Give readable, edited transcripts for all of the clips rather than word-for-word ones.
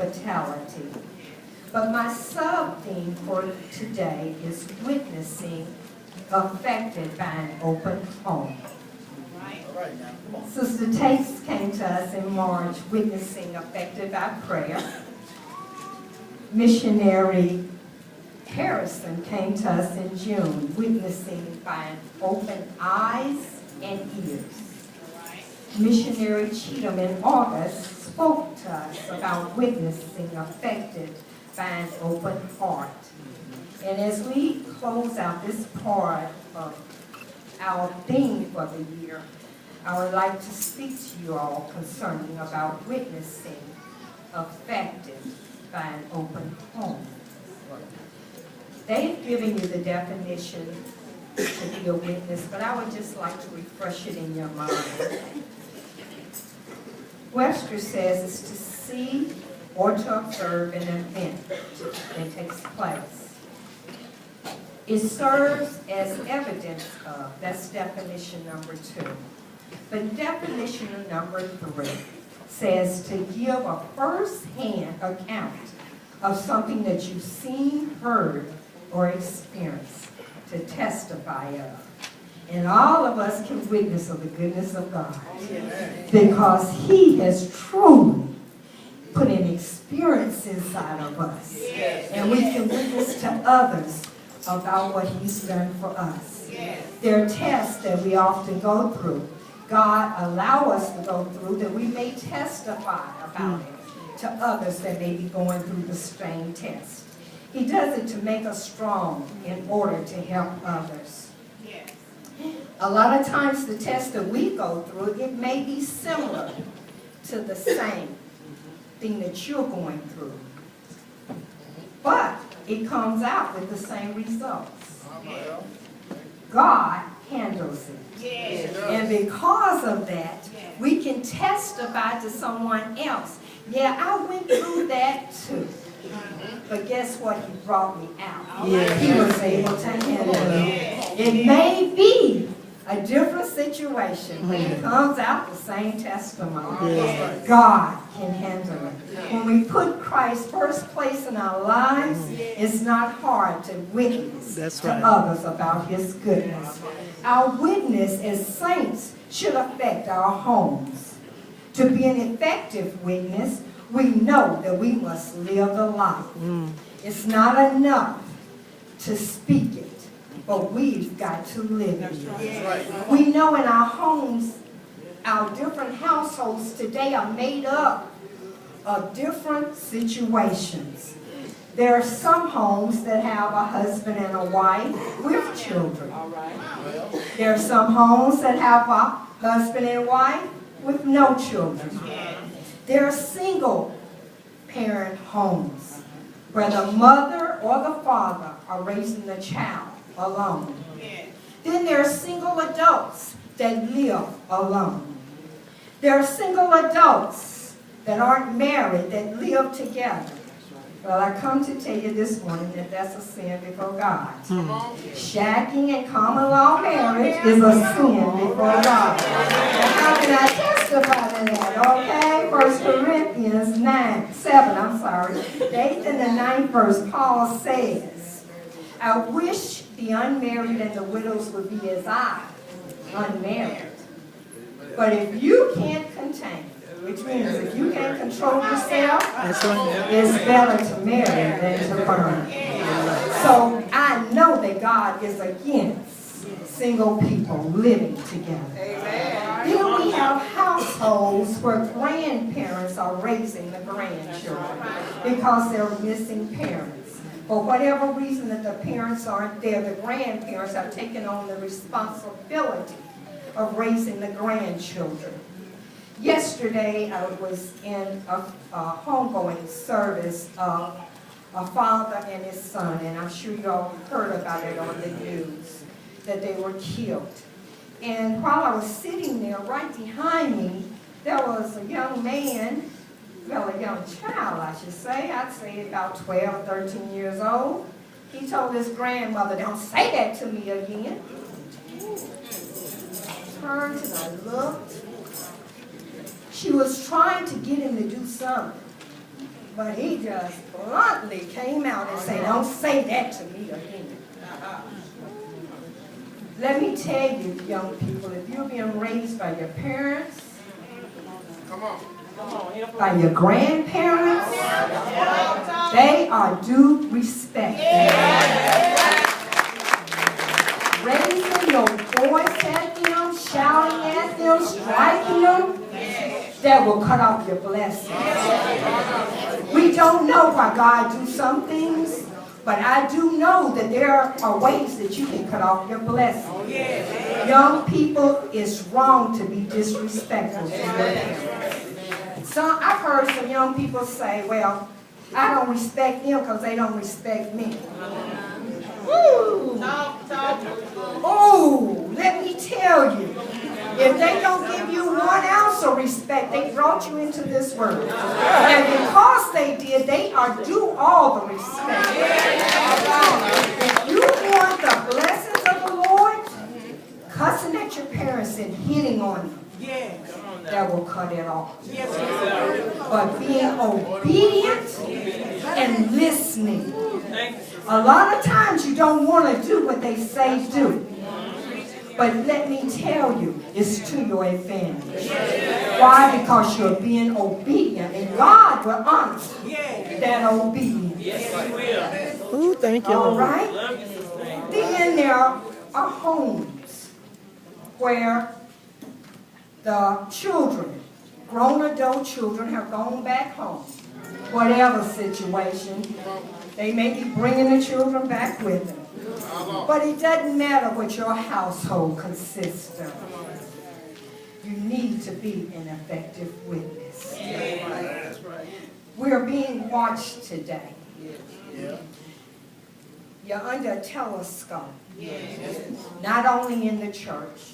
hospitality. But my sub-theme for today is witnessing affected by an open home. Sister Tates came to us in March, witnessing affected by prayer. Missionary Harrison came to us in June, witnessing by an open eyes and ears. Missionary Cheatham in August spoke to us about witnessing affected by an open heart. And as we close out this part of our theme for the year, I would like to speak to you all concerning about witnessing affected by an open home. They've given you the definition to be a witness, but I would just like to refresh it in your mind. Webster says it's to see or to observe an event that takes place. It serves as evidence of, that's definition number 2. But definition number 3 says to give a first-hand account of something that you've seen, heard, or experienced, to testify of. And all of us can witness of the goodness of God because He has truly put an experience inside of us. And we can witness to others about what He's done for us. There are tests that we often go through. God allow us to go through that we may testify about it to others that may be going through the same test. He does it to make us strong in order to help others. A lot of times the test that we go through, it may be similar to the same thing that you're going through. But it comes out with the same results. God handles it. And because of that, we can testify to someone else. Yeah, I went through that too. But guess what? He brought me out. He was able to handle it. It may be a different situation, but it comes out the same testimony. God can handle it. When we put Christ first place in our lives, it's not hard to witness to others about His goodness. Our witness as saints should affect our homes. To be an effective witness, we know that we must live the life. It's not enough to speak it, but we've got to live it. We know in our homes, our different households today are made up of different situations. There are some homes that have a husband and a wife with children. There are some homes that have a husband and wife with no children. There are single parent homes where the mother or the father are raising the child alone. Then there are single adults that live alone. There are single adults that aren't married that live together. Well, I come to tell you this morning that that's a sin before God. Shacking and common law marriage is a sin before God. How can I testify to that? Okay, 1 Corinthians 7, the 8th and the 9th verse, Paul says, I wish the unmarried and the widows would be as I, unmarried. But if you can't contain, which means if you can't control yourself, it's better to marry than to burn. So I know that God is against single people living together. Then we have households where grandparents are raising the grandchildren because they're missing parents. For whatever reason that the parents aren't there, the grandparents have taken on the responsibility of raising the grandchildren. Yesterday, I was in a homegoing service of a father and his son, and I'm sure you all heard about it on the news, that they were killed. And while I was sitting there, right behind me, there was a young man, well, a young child, I should say. I'd say about 12, 13 years old. He told his grandmother, don't say that to me again. Turned and I looked. She was trying to get him to do something. But he just bluntly came out and said, don't say that to me again. Let me tell you, young people, if you're being raised by your parents, by your grandparents, they are due respect. Raising your voice at them, shouting at them, striking them, that will cut off your blessings. We don't know why God do some things, but I do know that there are ways that you can cut off your blessings. Young people, it's wrong to be disrespectful to your parents. So I've heard some young people say, well, I don't respect them because they don't respect me. Ooh. Oh, let me tell you, if they don't give you 1 ounce of respect, they brought you into this world. And because they did, they are due all the respect. If you want the blessings of the Lord, cussing at your parents and hitting on them, that will cut it off. But being obedient and listening. A lot of times you don't want to do what they say do. But let me tell you, it's to your advantage. Why? Because you're being obedient. And God will honor that obedience. Ooh, thank you, All Lord. right? Then there are homes where the children, grown adult children, have gone back home. Whatever situation, they may be bringing the children back with them. But it doesn't matter what your household consists of. You need to be an effective witness. We're being watched today. You're under a telescope. Not only in the church,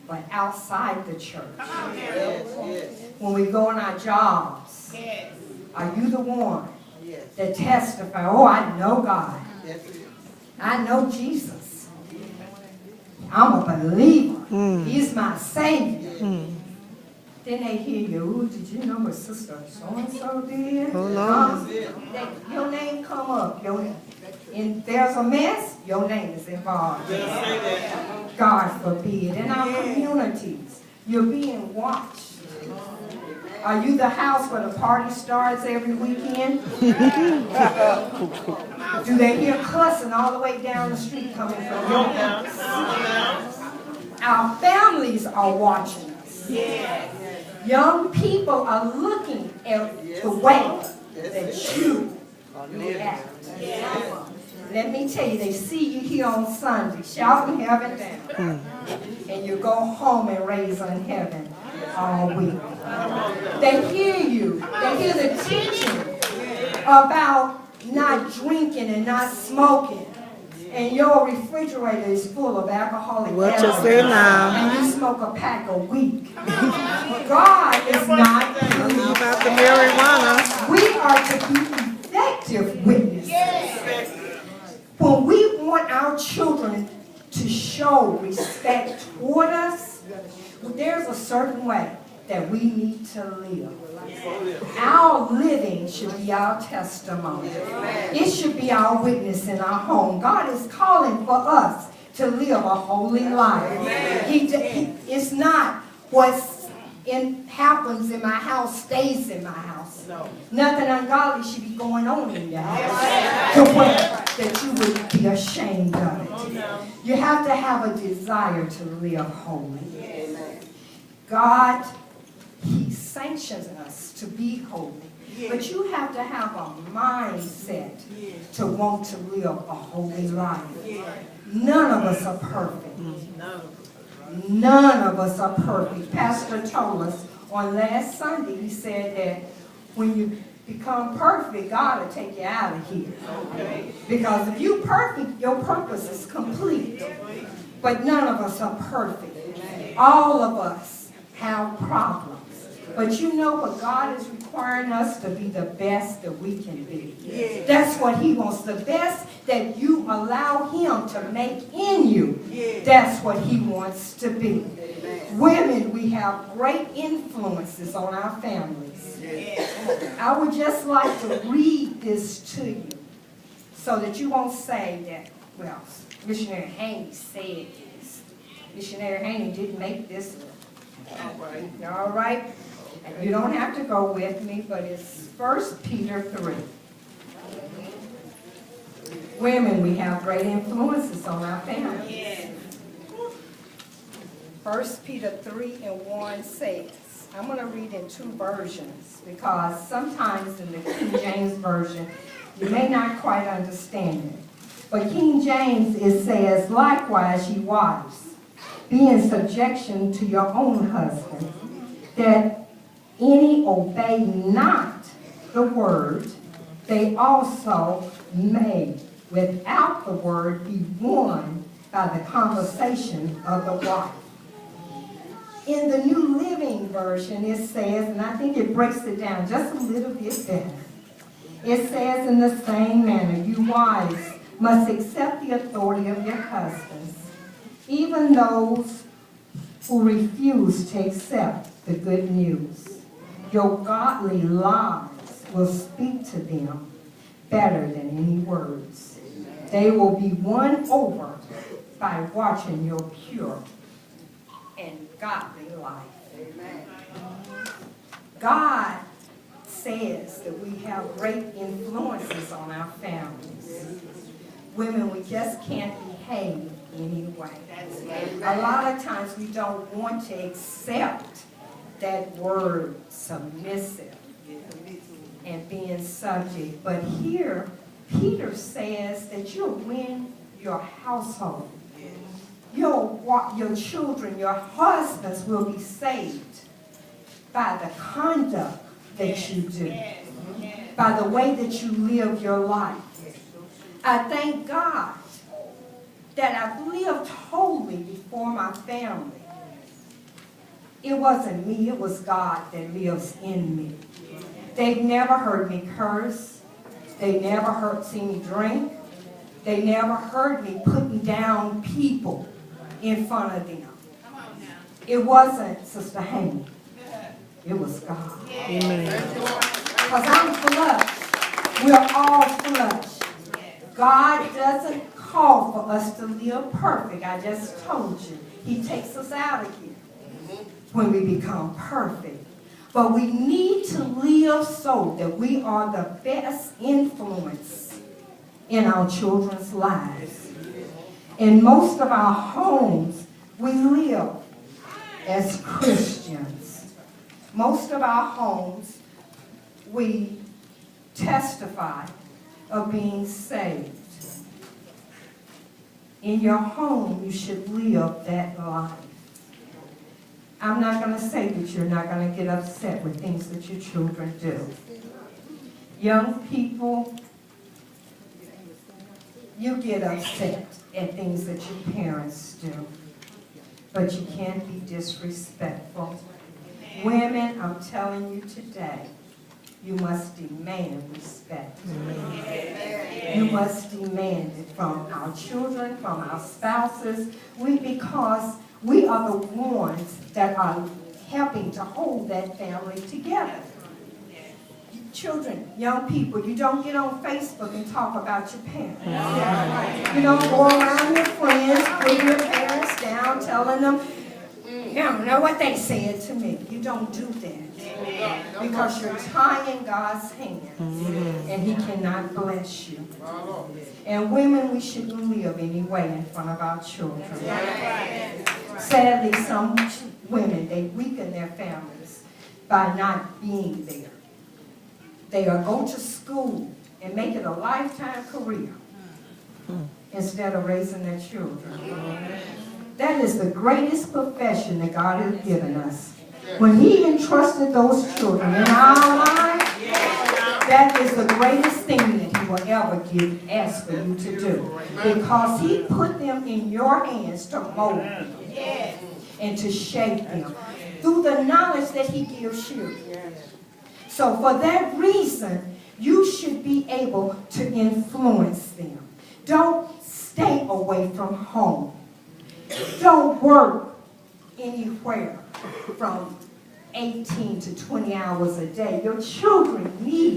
but outside the church. When we go on our jobs, are you the one that testify, oh, I know God. I know Jesus. I'm a believer. He's my Savior. Then they hear you, ooh, did you know what Sister so-and-so did? Your name come up. And there's a mess, your name is involved. God forbid. In our communities, you're being watched. Are you the house where the party starts every weekend? Do they hear cussing all the way down the street coming from your house? Our families are watching us. Young people are looking at the way that you react. Let me tell you, they see you here on Sunday, shouting heaven down. And you go home and raise on heaven all week. They hear you. They hear the teaching about not drinking and not smoking. And your refrigerator is full of alcoholic What you beverages. say now? And you smoke a pack a week. God is not Leave out the marijuana. We are to be effective witnesses. When we want our children to show respect toward us, there's a certain way that we need to live. Our living should be our testimony. It should be our witness in our home. God is calling for us to live a holy life. It's not what's happens in my house stays in my house. Nothing ungodly should be going on in your house to where that you would be ashamed of it. You have to have a desire to live holy. God, He sanctions us to be holy. But you have to have a mindset to want to live a holy life. None of us are perfect. None of us are perfect. Pastor told us on last Sunday, he said that when you become perfect, God will take you out of here. Because if you're perfect, your purpose is complete. But none of us are perfect. All of us have problems. But you know what? God is requiring us to be the best that we can be. That's what he wants. The best that you allow him to make in you. That's what he wants to be. Women, we have great influences on our families. I would just like to read this to you so that you won't say that, well, Missionary Haney said this. Missionary Haney didn't make this up. All right? And you don't have to go with me, but it's 1 Peter 3. Women, we have great influences on our families. 1 Peter 3:1 says, I'm going to read in two versions because sometimes in the King James Version, you may not quite understand it. But King James, it says, likewise, ye wives, be in subjection to your own husbands, that any obey not the word, they also may, without the word, be won by the conversation of the wife. In the New Living Version, it says, and I think it breaks it down just a little bit better. It says, in the same manner, you wives must accept the authority of your husbands, even those who refuse to accept the good news. Your godly lives will speak to them better than any words. They will be won over by watching your pure and godly life. Amen. God says that we have great influences on our families. Women, we just can't behave anyway. A lot of times we don't want to accept that word submissive and being subject. But here, Peter says that you'll win your household. Your children, your husbands will be saved by the conduct that you do, by the way that you live your life. I thank God that I've lived wholly before my family. It wasn't me, it was God that lives in me. They've never heard me curse. They never seen me drink. They never heard me putting down people in front of them. It wasn't Sister Haney. It was God. Amen. Because I'm flesh. We're all flesh. God doesn't call for us to live perfect. I just told you. He takes us out of here when we become perfect. But we need to live so that we are the best influence in our children's lives. In most of our homes, we live as Christians. Most of our homes, we testify of being saved. In your home, you should live that life. I'm not going to say that you're not going to get upset with things that your children do. Young people, you get upset at things that your parents do, but you can't be disrespectful. Women, I'm telling you today, you must demand respect. You must demand it from our children, from our spouses, because we are the ones that are helping to hold that family together. Children, young people, you don't get on Facebook and talk about your parents. You don't go around your friends, putting your parents down, telling them, you don't know what they said to me. You don't do that. Because you're tying God's hands, and he cannot bless you. And women, we shouldn't live anyway in front of our children. Sadly, some women, they weaken their families by not being there. They go to school and make it a lifetime career instead of raising their children. That is the greatest profession that God has given us. When he entrusted those children in our lives, that is the greatest thing that he will ever ask for you to do. Because he put them in your hands to mold them and to shape them. through the knowledge that he gives you. So for that reason, you should be able to influence them. Don't stay away from home. Don't work anywhere from 18 to 20 hours a day. Your children need